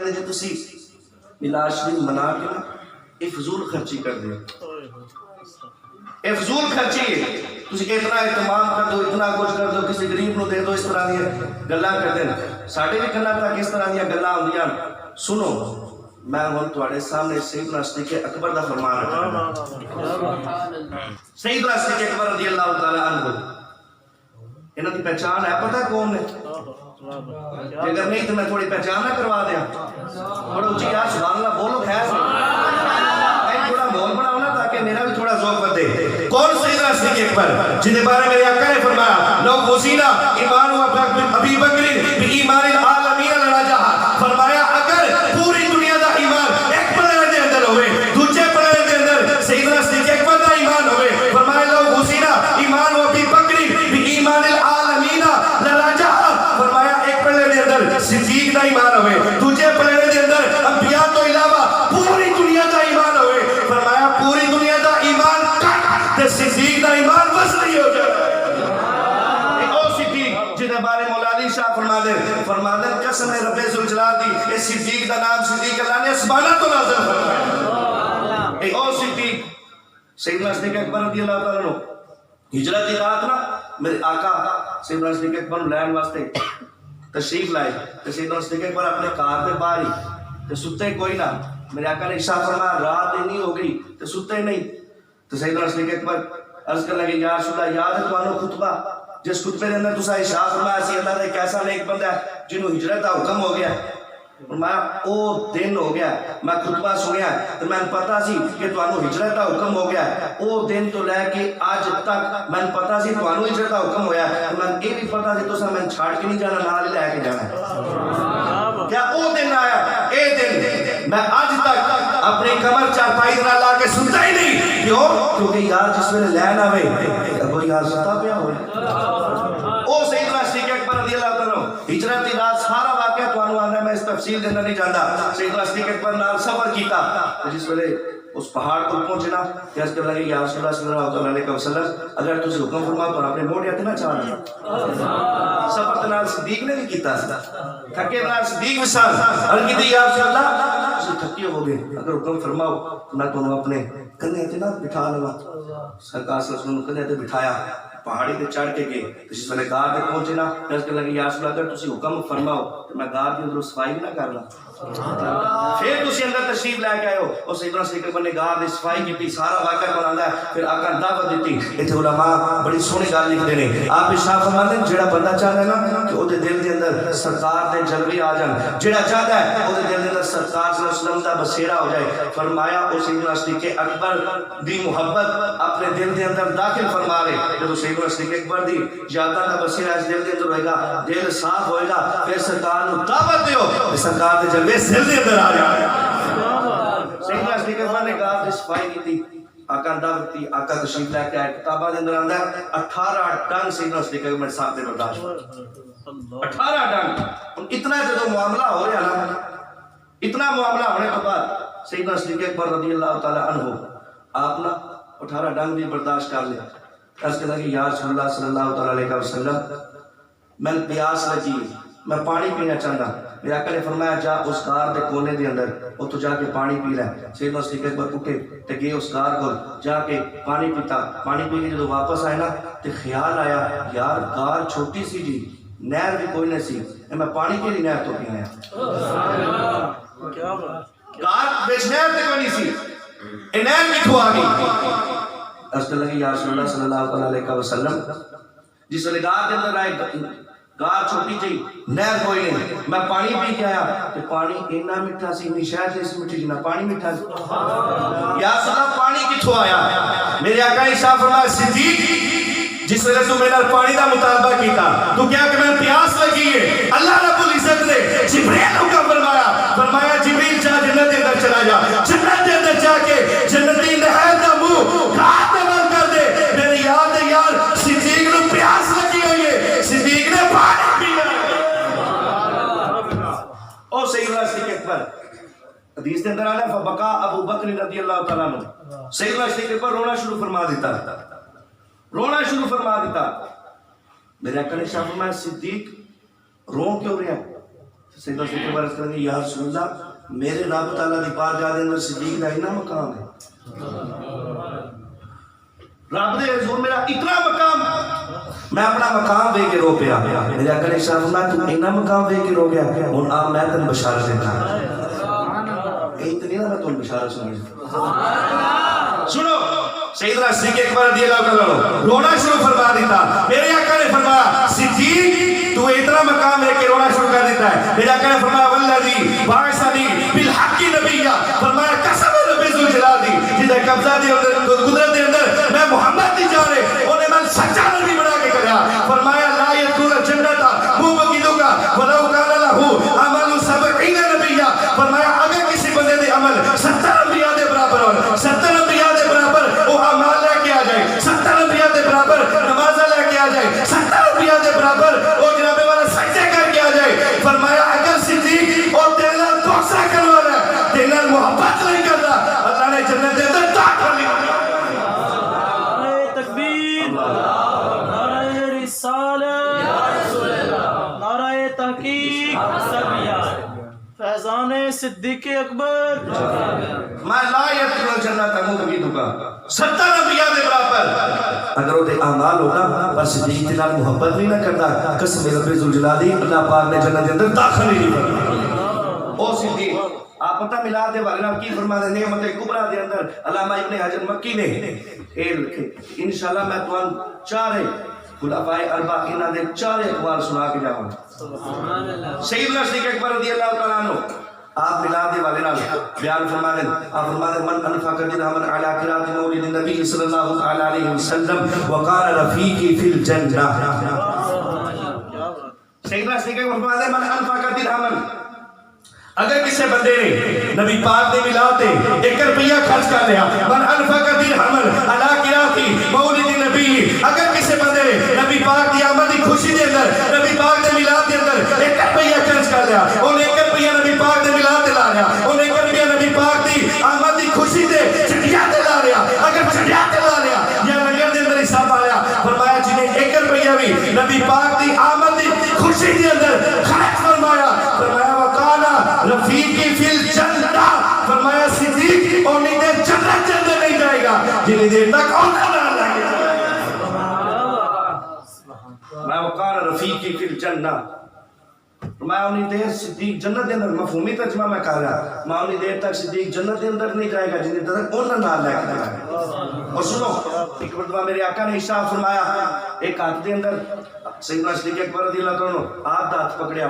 فرماتے ہیں تسی میلاد شریف منا کے نا یہ فضول خرچی کر دیں، یہ فضول خرچی ہے، تسی اتنا اہتمام کر دو، اتنا کچھ کر دو، کسی غریب نو دے دو، اس طرح دی گلاں کر دیں۔ ساڈے بھی کنا تک اس طرح دی گلاں ہوندیاں۔ سنو میں ہن تواڈے سامنے سیدنا صدیق اکبر دا فرمان رکھنا۔ سیدنا صدیق اکبر رضی اللہ تعالی عنہ، انہاں دی پہچان ہے، پتہ کون ہے؟ اگر نہیں تو میں تھوڑی پہچان نہ کروا دیا، تھوڑا اونچی یار سبحان اللہ بولو خیر، تھوڑا مول بناؤ نا تاکہ میرا بھی تھوڑا ذوق بڑھے۔ کون سیدنا صدیق اکبر جن کے بارے میں آقا نے فرمایا لو غزینا ایمان و ابی بکر بایمان العالمین لنجح، فرمایا اگر پوری دنیا دا ایمان ایک پلڑے دے اندر ہوئے، دوسرے پلڑے دے اندر سیدنا صدیق اکبر دا ایمان ہوئے، فرمایا لو غزینا ایمان و ابی بکر بایمان العالمین لنجح، فرمایا ایک پلڑے دے اندر صدیق دا ایمان ہوئے، دوسرے پلڑے دے اندر انبیاء تو علاوہ پوری دنیا دا ایمان ہوئے، فرمایا پوری دنیا دا ایمان کٹ تے صدیق دا ایمان وصلی ہو جائے۔ ایک اور صدیق جنہیں بارے مولا علی شاہ فرما دے قسم رب ذوالجلال دی، اس صدیق دا نام صدیق اللہ نے اسمانہ تو نازل فرمایا۔ ایک اور صدیق سیدنا صدیق اکبر رضی اللہ تعالیٰ عنہ، ہجرت کی رات نا میرے آقا سیدنا صدیق اکبر لین واسطے تشریف لائے، تو سیدنا صدیق اکبر اپنے کار دے باہر ہی تو ستے کوئی نہ، میرے آقا نے ارشاد فرمایا رات نہیں ہو گئی تو ستے نہیں، تو سیدنا صدیق اکبر عرض کرنے لگے یا رسول اللہ یاد ہے تمہارا خطبہ جس خطبے کے اندر تسا ارشاد فرمایا سی اللہ نے کیسا نیک بندہ ہے جنہوں ہجرت کا حکم ہو گیا، فرمایا او دن ہو گیا میں خطبہ سنیا تو میں پتا سی کہ تمہارا ہجرت کا حکم ہو گیا، او دن تو لے کے آج تک میں پتا سی تمہارا ہجرت کا حکم ہویا ہے، میں یہ بھی پتا سی تو میں چھاڑ کے نہیں جانا نال لے کے جانا ہے۔ کیا او دن آیا اے دن میں آج تک اپنی کمر چارپائی نہ لا کے سنتا ہی نہیں، کیوں؟ کیونکہ یار جس میں لین آوے ابو یار ستا پیا ہوئے۔ او سیدنا صدیق اکبر رضی اللہ تعالیٰ ہجرت کی رات سارا واقعہ تو آنا ہے، میں اس تفصیل دینا نہیں جانتا۔ سیدنا صدیق اکبر نال سفر کیتا جس ویلے اس پہاڑ کو پہنچنا کہ اس کے لگے یا رسول اللہ صلی اللہ علیہ وسلم اگر تجھے حکم فرما تو اپنے موڑ جاتے نہ چاہنا۔ سفر تو نال صدیق نے بھی کیتا تھکے نال صدیق بھی ساتھ اور کہتے یا رسول اللہ تجھے تھکی ہو گئے اگر حکم فرماؤ تو میں تمہیں اپنے کندھے تے نہ بٹھا لوں۔ سرکار صلی اللہ علیہ وسلم کندھے تے بٹھایا، پہاڑی تے چڑھ کے گئے، جس ویلے غار تے پہنچے نا اس کے لگے یا رسول اللہ اگر تسی حکم فرماؤ تو میں غار کے اندر صفائی نہ کرنا۔ پھر تسی اندر تشریف لے کے آئے ہو اور سیدنا صدیق اکبر نے غار دی صفائی کی، سارا واقعہ قرآن ہے، پھر آقا نے دعوت دیتی۔ ایتھے علماء بڑی سونی گل لکھتے ہیں، آپ ارشاد فرماتے ہیں جڑا بندہ چاہتا ہے نا کہ وہ دل دے اندر سرکار دے جلوے آ جان، جڑا چاہتا ہے وہ دل دے اندر سرکار صلی اللہ علیہ وسلم دا بسیرا ہو جائے، فرمایا او سیدنا صدیق اکبر دی محبت اپنے دل دے اندر داخل فرما رہے، جب سیدنا صدیق اکبر دی یاداں دا بسیرا اس دل دے اندر ہوئے گا، دل صاف ہوئے گا، پھر سرکار نو دعوت دیو کہ سرکار دے جلوے دل دے اندر آ جائے۔ سیدنا صدیق اکبر نے کہا کہ صفائی کی تھی، آقا نے دعوت دی، آقا تشریف لے کے آئے، کتابہ دے اندر آندا ہے 18 ڈنگ سیدنا صدیق اکبر صاحب نے برداشت 18 ڈنگ۔ اتنا جدو معاملہ ہو رہا نا، اتنا معاملہ ہونے کے بعد سیدنا صدیق اکبر رضی اللہ تعالی عنہ آپ نا 18 ڈنگ بھی برداشت کر لے، اس کے لگے یا رسول اللہ صلی اللہ تعالی علیہ وسلم میں پیاس لگی، میں پانی پینا چاہتا، میرے آقا نے فرمایا جا اس غار دے کونے دے اندر او تو جا کے پانی پی لے۔ سیدنا صدیق اکبر اٹھے تے گئے اس غار کو جا کے پانی پیتا، پانی پی کے جب واپس آئے نا تے خیال آیا یار غار چھوٹی سی جی، نہر بھی کوئی نہیں سی، میں پانی کے لیے نہر تو پینا ہے، غار بیچ نہر تے کوئی نہیں سی، اے نہر کتھوں آ گئی؟ اس کے لگے یا رسول اللہ صلی اللہ علیہ وسلم جس ویلے غار کے اندر آئے، غار چھوٹی جی، نہر کوئی نہیں، میں پانی پی کے آیا کہ پانی اتنا میٹھا سی، اتنی شہد سی میٹھی جنا پانی میٹھا سی، یا رسول اللہ پانی کتھوں آیا؟ میرے آقا نے ارشاد فرمایا صدیق جس وجہ سے میں نے پانی کا مطالبہ کیتا تو کیا کہ میں پیاس لگی ہے، اللہ رب العزت نے جبریل کو فرمایا جبریل جا جنت کے اندر چلا جا، جنت کے اندر جا کے جنتی نہر کا منہ ہاتھ میں بند کر دے، میری یاد ہے یار صدیق کو پیاس لگی ہوئی ہے، صدیق نے پانی پیا۔ او سیدنا صدیق اکبر حدیث کے اندر آنا فبکا ابو بکر رضی اللہ تعالیٰ عنہ، سیدنا صدیق اکبر رونا شروع فرما دیتا، رونا شروع فرما دیتا۔ میرے آقا نے ارشاد فرمایا صدیق رو کیوں رہا ہے؟ سیدہ صدیق عرض کریں گے یا رسول اللہ میرے رب تعالیٰ دی بارگاہ دے اندر صدیق دا اتنا مقام ہے، رب دے حضور میرا اتنا مقام، میں اپنا مقام دے کے رو پیا، میرے آقا نے شاہ فرمایا تو اتنا مقام دے کے رو گیا، ہن آ میں تن بشارت دیتا ہوں، اتنی نہ میں تن بشارت سنی سنو۔ سیدنا صدیق اکبر رضی اللہ عنہ رونا شروع فرما دیتا، میرے آقا نے فرمایا صدیق تو اتنا مقام ہے کہ رونا شروع کر دیتا ہے، میرے آقا نے فرمایا والذی بعثنی بالحق نبیا، فرمایا قسم رب ذوالجلال دی جدے قبضہ دی قدرت دے اندر میں محمد دی جانے انہیں میں سچا نبی بنا کے کریا، فرمایا لا يدخل الجنت مبغضک ولو کان له عمل 70 نبیا، فرمایا اگر کسی بندے دے عمل 70 انبیاء دے برابر ہو، 70 انبیاء دے برابر وہ اعمال لے کے آ جائے، 70 انبیاء دے برابر نمازیں لے کے آ جائے، 70 انبیاء دے برابر وہ جناب والا سجدے کر کے آ جائے، فرمایا اگر صدیق اور تیرے نال دوسرا کرنے والا ہے تیرے نال محبت نہیں کرتا اللہ نے جنت دے اندر داخل نہیں کرنا۔ نعرہ تکبیر، نعرہ رسالت، نعرہ تحقیق، فیضان صدیق اکبر، میں لا يدخل الجنت مبغضک، 70 انبیاء دے برابر اگر وہ دے اعمال ہونا پر صدیق دے نال محبت نہیں نہ کرتا، قسم رب ذوالجلال دی اللہ پاک نے جنت دے اندر داخل ہی نہیں کرنا۔ او صدیق آپ پتہ میلاد دے والے نال کی فرما دے نعمت کبریٰ دے اندر علامہ ابن حجر مکی نے اے لکھے انشاءاللہ میں تمہیں چارے خلفائے اربعہ انہاں دے چارے اقوال سنا کے جاواں۔ سیدنا صدیق اکبر رضی اللہ تعالیٰ عنہ آپ میلاد دے والے نال بیان فرما دیں، آپ فرما دیں من انفق درہما علی قراءۃ مولد النبی صلی اللہ علیہ وسلم وقال رفیقی فی الجنہ۔ سیدنا صدیق اکبر فرما دیں من انفق درہما، اگر کسی بندے نے نبی پاک دے میلاد تے 1 روپیہ خرچ کر لیا، من انفق درہما علی قراءۃ مولد النبی، اگر کسی بندے نے نبی پاک دی آمد دی خوشی دے اندر نبی پاک دے میلاد دے اندر 1 روپیہ خرچ کر لیا، انہیں 1 روپیہ نبی پاک دے میلاد تے لا لیا، انہیں 1 روپیہ نبی پاک دی آمد دی خوشی دے چڑیا تے لا لیا، اگر چڑیا تے لا لیا یا لنگر دے اندر حساب آیا، فرمایا جنہیں 1 روپیہ بھی نبی پاک دی آمد دی خوشی دے اندر خرچ فرمایا، فرمایا وقانا رفیقی فی الجنہ، فرمایا صدیق انہیں دے جنت دے اندر نہیں جائے گا جنہیں دیر تک انہیں نہ لگے۔ میں وقار رفیقی فی الجنہ، میں انہیں دیر صدیق جنت دے اندر، مفہومی ترجمہ میں کہا رہا میں انہیں دیر تک صدیق جنت دے اندر نہیں جائے گا جنہیں دیر تک انہیں نہ لے کے جائے گا۔ اور سنو ایک مرتبہ میرے آقا نے ارشاد فرمایا ایک ہاتھ دے اندر سیدنا صدیق اکبر رضی اللہ عنہ آپ دا ہاتھ پکڑیا،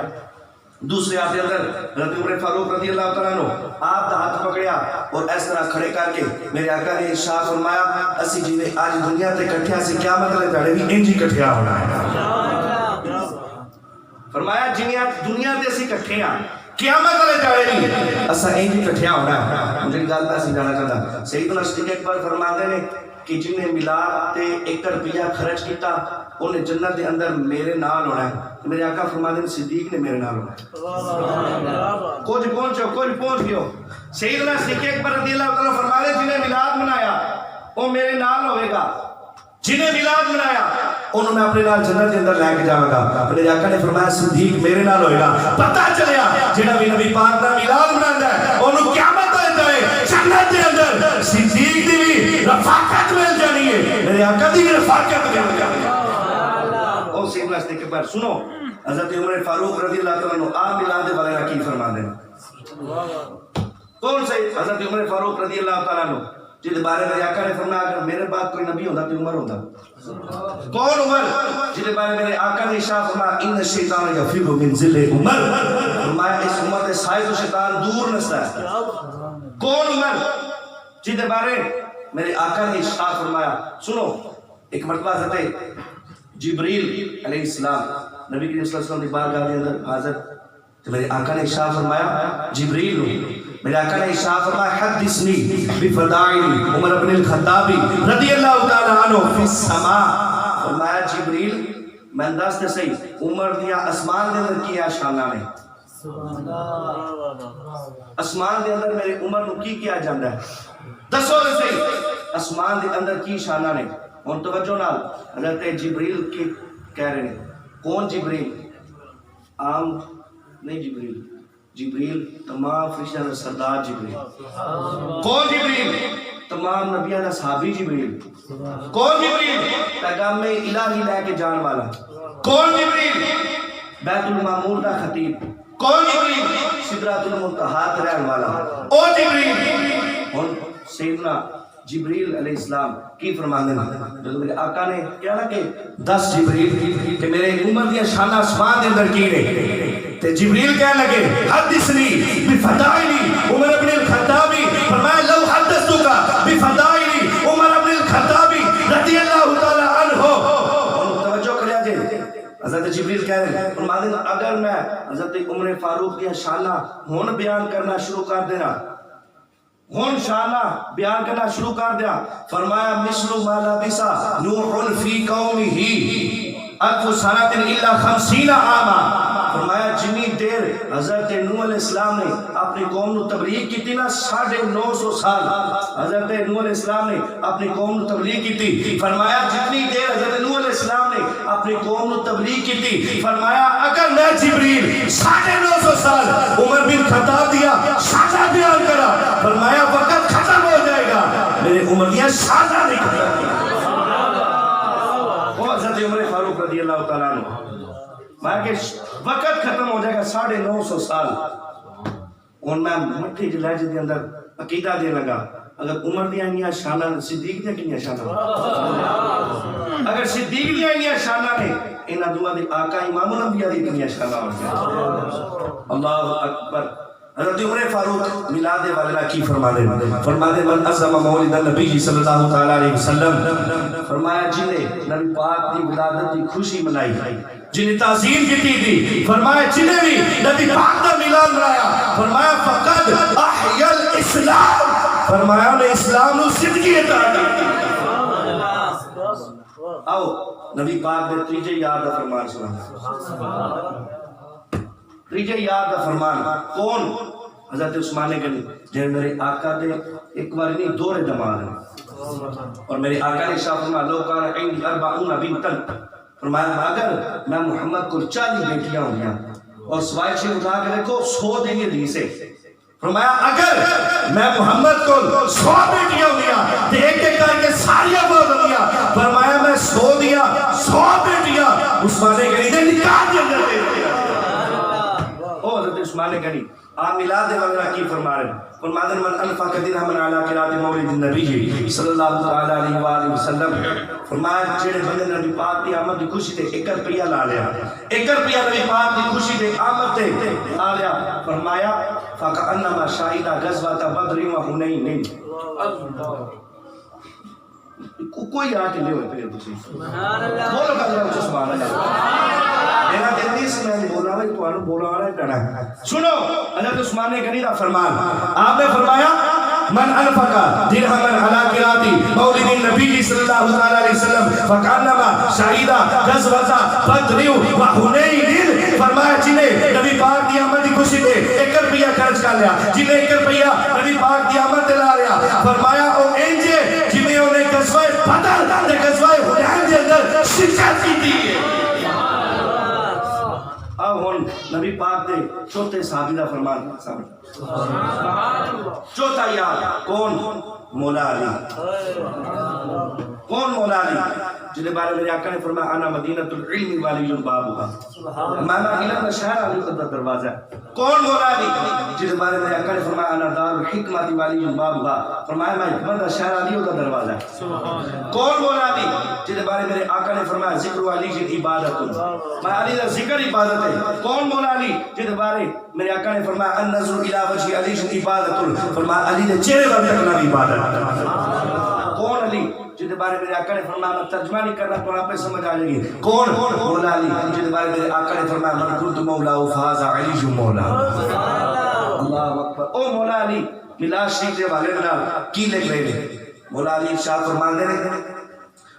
دوسرے ہاتھ دے اندر حضرت عمر فاروق رضی اللہ تعالیٰ عنہ آپ دا ہاتھ پکڑیا اور اس طرح کھڑے کر کے میرے آقا نے ارشاد فرمایا اسی جیویں آج دنیا تے کٹھیا سے قیامت والے دہاڑے بھی انج ہی کٹھیا ہونا ہے۔ فرمایا جنہیں آج دنیا تے اسی کٹھے ہیں قیامت والے دہاڑے بھی اسا انج ہی کٹھیا ہونا ہے۔ مجھے گل میں سمجھانا چاہتا سیدنا صدیق اکبر فرماتے ہیں کہ جنہیں میلاد تے 1 روپیہ خرچ کیتا انہیں جنت دے اندر میرے نال ہونا ہے۔ میرے آقا فرماتے ہیں صدیق نے میرے نال ہونا ہے۔ کچھ پہنچو کچھ پہنچ گئے۔ سیدنا صدیق اکبر رضی اللہ تعالیٰ فرماتے ہیں جنہیں میلاد منایا وہ میرے نال ہوئے گا، جنہیں میلاد منایا انہوں میں اپنے نال جنت دے اندر لے کے جاؤں گا۔ میرے آقا نے فرمایا صدیق میرے نال ہوئے گا۔ پتہ چلیا جنہاں بھی نبی پاک دا میلاد مناتا ہے انہوں قیامت ہوئے جائے جنت دے اندر صدیق دی بھی رفاقت مل جانی ہے، میرے آقا دی بھی رفاقت مل جانی ہے۔ اور سیدنا صدیق اکبر سنو حضرت عمر فاروق رضی اللہ تعالیٰ عنہ آپ میلاد والے کی فرما دیں کون سے؟ حضرت عمر فاروق رضی اللہ تعالیٰ عنہ جن بارے میرے آقا نے فرمایا اگر میرے بعد کوئی نبی ہوتا تو عمر ہوتا۔ کون عمر؟ جن بارے میرے آقا نے ارشاد فرمایا ان الشیطان یفر من ظل عمر، فرمایا اس عمر کے سائے تو شیطان دور نستا ہے۔ کون عمر؟ جن بارے میرے آقا نے ارشاد فرمایا سنو ایک مرتبہ حضرت جبریل علیہ السلام نبی کریم صلی اللہ علیہ وسلم کی بارگاہ کے اندر حاضر تو میرے آقا نے ارشاد فرمایا جبریل میرے آقا نے ارشاد فرمایا حدثنی بفضائل عمر بن الخطاب رضی اللہ تعالی عنہ فی السماء، فرمایا جبریل میں دس دے صحیح عمر دیا اسمان دے اندر کیا شانہ نے، اسمان دے اندر میرے عمر نو کی کیا جاندہ ہے دسو دے صحیح اسمان دے اندر کی شانہ نے۔ اور توجہ نال حضرت جبریل کی کہہ رہے ہیں کون جبریل؟ عام نہیں جبریل، جبریل تمام فرشتیاں دا سردار جبریل. کون جبریل؟ تمام نبیاں دا صحابی جبریل. کون جبریل؟ پیغام الہی لے کے جان والا. کون جبریل؟ بیت المعمور دا خطیب. کون جبریل؟ سدرۃ المنتہا تے رہن والا. او جبریل. ہن سیدنا جبریل علیہ السلام کی فرماندے ہیں جب میرے آقا نے کہا نا کہ 10 جبریل کہ میرے عمر دی شان آسمان دے اندر کی نے تے جبریل کہنے لگے حدثنی بفضائلی عمر ابن الخطاب. فرمایا لو حدثتک بفضائلی عمر ابن الخطاب رضی اللہ تعالی عنہ. توجہ کریا جے حضرت جبریل کہہ رہے ہیں فرماتے ہیں اگر میں حضرت عمر فاروق کی شانہ ہن بیان کرنا شروع کر دینا، ہن شانہ بیان کرنا شروع کر دیا. فرمایا مثل ما لبث نوح فی قومہ الف سنۃ الا 50 عاما. فرمایا جنی دیر حضرت نوح علیہ السلام نے اپنی قوم نو تبلیغ کی تھی نا 950 سال حضرت نوح علیہ السلام نے اپنی قوم نو تبلیغ کی تھی. فرمایا جتنی دیر حضرت نوح علیہ السلام نے اپنی قوم نو تبلیغ کی تھی، فرمایا اگر میں جبریل 950 سال عمر بن خطاب دیا شانہ بیان کرا، فرمایا وقت ختم ہو جائے گا، میرے عمر دیا شانہ نہیں ختم. وہ حضرت عمر فاروق رضی اللہ تعالیٰ عنہ میں کہ وقت ختم ہو جائے گا 950 سال. اور میں مٹھی جی لہجے دے اندر عقیدہ دے لگا اگر عمر دیا انیاں شانہ صدیق دیا کنیاں شانہ، اگر صدیق دیا انیاں شانہ نے انہاں دعا دی آقا امام الانبیاء دی کنیاں شانہ ہو گیا. اللہ اکبر. حضرت عمر فاروق میلاد والدہ کی فرماتے ہیں فرماتے من عظم مولد النبی صلی اللہ تعالی علیہ وسلم. فرمایا جنہیں نبی پاک دی ولادت دی خوشی منائی، جنہیں تعظیم کی تھی، فرمایا جنہیں بھی نبی پاک دا میلاد منایا، فرمایا فقد احیی الاسلام، فرمایا انہیں اسلام نو زندگی عطا کی. آؤ نبی پاک دے تیجے یاد دا فرمان سنا. تیجے یاد دا فرمان کون؟ حضرت عثمان غنی جنہیں میرے آقا دے ایک بار نہیں دورے دماغ ہیں اور میرے آقا نے شاہ فرمایا لو کان عندی 40 بنتن. فرمایا اگر میں محمد کو 40 بیٹیاں ہوں گیا اور سوائے سے اٹھا کے دیکھو 100 دیں گے دی سے. فرمایا اگر میں محمد کو 100 بیٹیاں ہوں گیا تو ایک ایک کر کے ساریاں بہت ہوں گیا. فرمایا میں 100 دیا 100 بیٹیاں عثمان غنی نے نکاح دے اندر دے دیا. او حضرت عثمان غنی آپ میلاد وغیرہ کی فرما رہے ہیں فرماتے ہیں من انفق درہما علی قرات مولد النبی صلی اللہ علیہ وآلہ وسلم. فرمایا جڑے بندے نبی پاک دی آمد دی خوشی تے 1 روپیہ لا لیا، 1 روپیہ نبی پاک دی خوشی تے آمد تے لا لیا، فرمایا فکأنما شہد غزوۃ بدر و حنین. کوئی آ کے لے ہوئے پھر تسی سبحان اللہ بولو کہ سبحان اللہ. میرا دل سے میں بولا ہے تو انو بولا رہا ہے کہنا. سنو حضرت عثمان غنی کا فرمان، آپ نے فرمایا من انفق درہما علی قرات مولد النبی صلی اللہ علیہ وسلم فکانما شہید غزوۃ بدر و حنین. فرمایا جنہیں نبی پاک دی آمد دی خوشی تے 1 روپیہ خرچ کر لیا، جنہیں 1 روپیہ نبی پاک دی آمد تے لا لیا، فرمایا او انجے جنہیں انہیں غزوہ بدر تے غزوہ حنین دے اندر شرکت کی تھی. اب ہن نبی پاک دے چوتھے صحابی دا فرمان سمجھ. چوتھا یاد کون؟ مولا علی. کون مولا علی؟ جنہیں بارے میرے آقا نے فرمایا انا مدینۃ العلم والی بابھا، میں علم کا شہر علی کا دروازہ. کون مولا علی؟ جنہیں بارے میرے آقا نے فرمایا انا دار الحکمت والی بابھا، فرمایا میں حکمت کا شہر علی کا دروازہ. کون مولا علی؟ جنہیں بارے میرے آقا نے فرمایا ذکر علی کی عبادت، میں علی کا ذکر عبادت ہے. کون مولا علی؟ جنہیں بارے میرے آقا نے فرمایا النظر الی وجہ علی کی عبادت، فرمایا علی نے چہرے پر تکنا بھی عبادت. کون علی؟ جنہیں بارے میرے آقا نے فرمایا ترجمہ نہیں کرنا تو آپ پہ سمجھ آ جائے گی. کون؟ مولا علی. جنہیں بارے میرے آقا نے فرمایا من کنت مولا فہذا علی مولا. اللہ اکبر. او مولا علی میلاد شریف کے حوالے نال کی لکھ رہے ہیں؟ مولا علی ارشاد فرماتے ہیں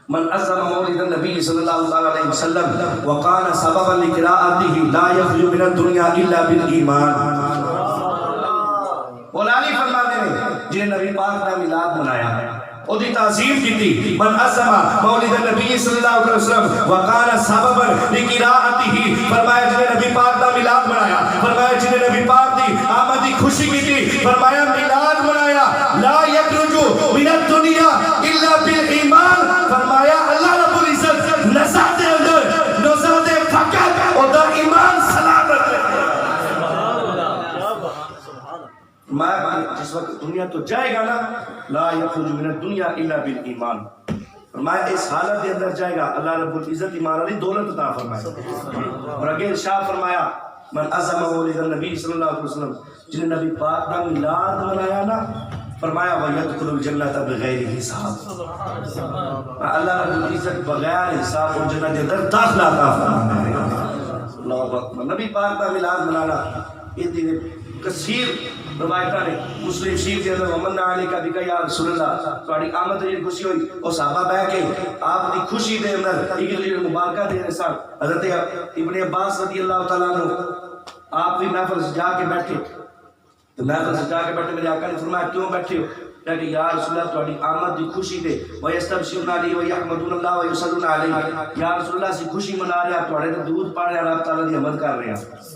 من عظم مولد النبی صلی اللہ علیہ وسلم وقان سببا لقراءته لا يخلو من الدنیا الا بالایمان. مولا علی فرماتے ہیں جنہیں نبی پاک نے میلاد منایا ہے اور دی تعظیم کی تھی. من عظم مولد النبی صلی اللہ علیہ وسلم وقان سببا لقراءته، فرمایا جنہیں نبی پاک نے میلاد منایا فرمایا جنہیں نبی پاک دی آمد کی خوشی کی تھی فرمایا میلاد منایا لا یخرجو من الدنیا الا بالایمان فرمایا اللہ رب العزت نزاد اندر نزاد فقط اور دا ایمان سلامت میں جس وقت دنیا تو جائے گا نا لا یخرج من الدنیا الا بالایمان فرمایا اس حالت کے اندر جائے گا اللہ رب العزت ایمان والی دولت عطا فرمائے اور آگے ارشاد فرمایا من عظم مولد النبی صلی اللہ علیہ وسلم جنہیں نبی پاک کا میلاد منایا نا فرمایا وَيَدْخُلُ الْجَنَّةَ بِغَيْرِ حساب اللہ رب العزت بغیر حساب اور جنت کے اندر داخلہ عطا فرمائے اللہ اکبر نبی پاک کا میلاد منانا یہ دن کثیر روایتاں نے مسلم شریف کے اندر ومن علی کا بھی یا رسول اللہ تہاڈی آمد تے خوشی ہوئی اور صحابہ بیٹھ کے آپ دی خوشی دے اندر ایک دوسرے نوں مبارکاں دے رہے سن حضرت ابن عباس رضی اللہ تعالی عنہ آپ بھی محفل سجا کے بیٹھے تو محفل سجا کے بیٹھے میرے آقا نے فرمایا کیوں بیٹھے ہو کہ یا رسول اللہ تہاڈی آمد دی خوشی دے ویستبشرون علی ویحمدون اللہ ویصلون علیہ یا رسول اللہ سی خوشی منا رہے ہیں تہاڈے تے درود پڑھ رہے ہیں اللہ تعالی دی حمد کر رہے ہیں